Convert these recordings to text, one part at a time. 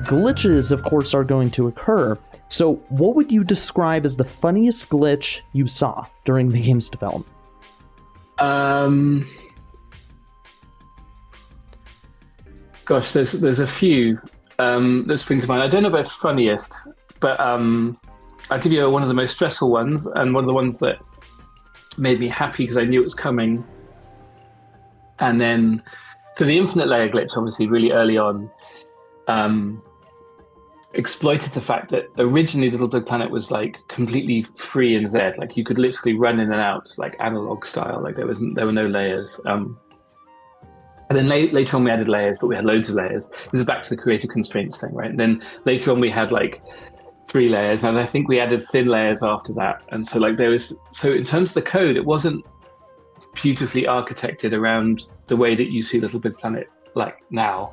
Glitches, of course, are going to occur. So what would you describe as the funniest glitch you saw during the game's development? Gosh, there's a few that spring to mind. I don't know about funniest, but I'll give you one of the most stressful ones, and one of the ones that made me happy because I knew it was coming. And then, so the infinite layer glitch, obviously, really early on, exploited the fact that originally LittleBigPlanet was like completely free in Z. Like you could literally run in and out like analog style. Like there were no layers. And then later on we added layers, but we had loads of layers. This is back to the creative constraints thing, right? And then later on we had like 3 layers, and I think we added thin layers after that. And so like so in terms of the code, it wasn't beautifully architected around the way that you see LittleBigPlanet like now.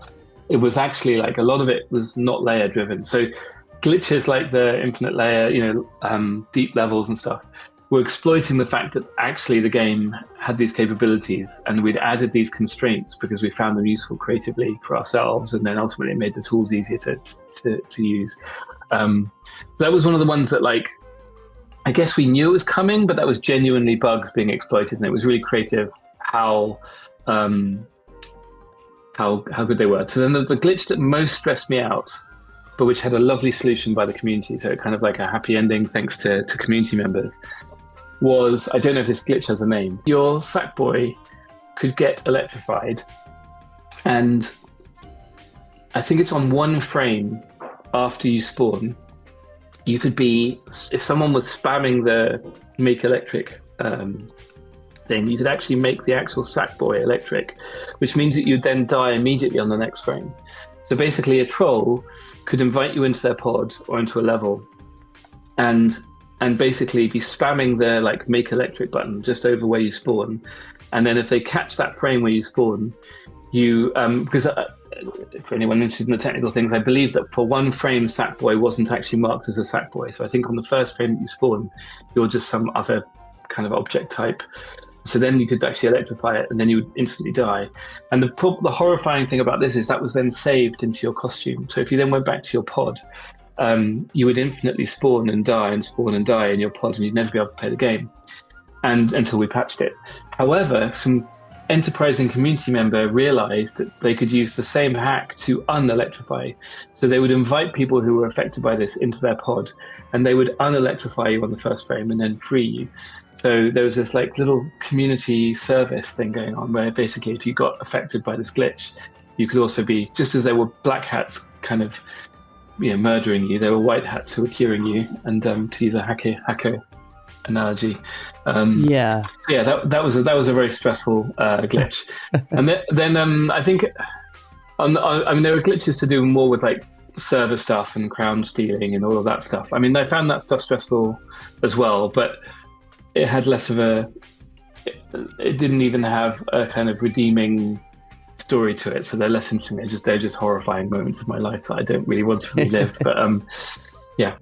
It was actually like a lot of it was not layer driven. So glitches like the infinite layer, deep levels and stuff were exploiting the fact that actually the game had these capabilities, and we'd added these constraints because we found them useful creatively for ourselves, and then ultimately it made the tools easier to use. So that was one of the ones that like, I guess we knew it was coming, but that was genuinely bugs being exploited, and it was really creative how good they were. So then the glitch that most stressed me out, but which had a lovely solution by the community, so kind of like a happy ending thanks to community members, was, I don't know if this glitch has a name, your Sack Boy could get electrified, and I think it's on 1 frame after you spawn. You could be, if someone was spamming the make electric thing, you could actually make the actual Sack Boy electric, which means that you'd then die immediately on the next frame. So basically a troll could invite you into their pod or into a level and basically be spamming their like make electric button just over where you spawn. And then if they catch that frame where you spawn, you, because for anyone interested in the technical things, I believe that for 1 frame, Sack Boy wasn't actually marked as a Sack Boy. So I think on the first frame that you spawn, you're just some other kind of object type. So then you could actually electrify it, and then you would instantly die. And the horrifying thing about this is that was then saved into your costume. So if you then went back to your pod, you would infinitely spawn and die in your pod, and you'd never be able to play the game, and until we patched it. However, some enterprising community member realized that they could use the same hack to unelectrify. So they would invite people who were affected by this into their pod, and they would unelectrify you on the first frame and then free you. So there was this like little community service thing going on where basically if you got affected by this glitch, you could also be, just as there were black hats kind of murdering you, there were white hats who were curing you. And to use a hacker analogy, that was a very stressful glitch. And then I think I mean there were glitches to do more with like server stuff and crown stealing and all of that stuff. I mean, I found that stuff stressful as well, but it had less of it didn't even have a kind of redeeming story to it, so they're less interesting. They're just horrifying moments of my life that I don't really want to relive. But yeah.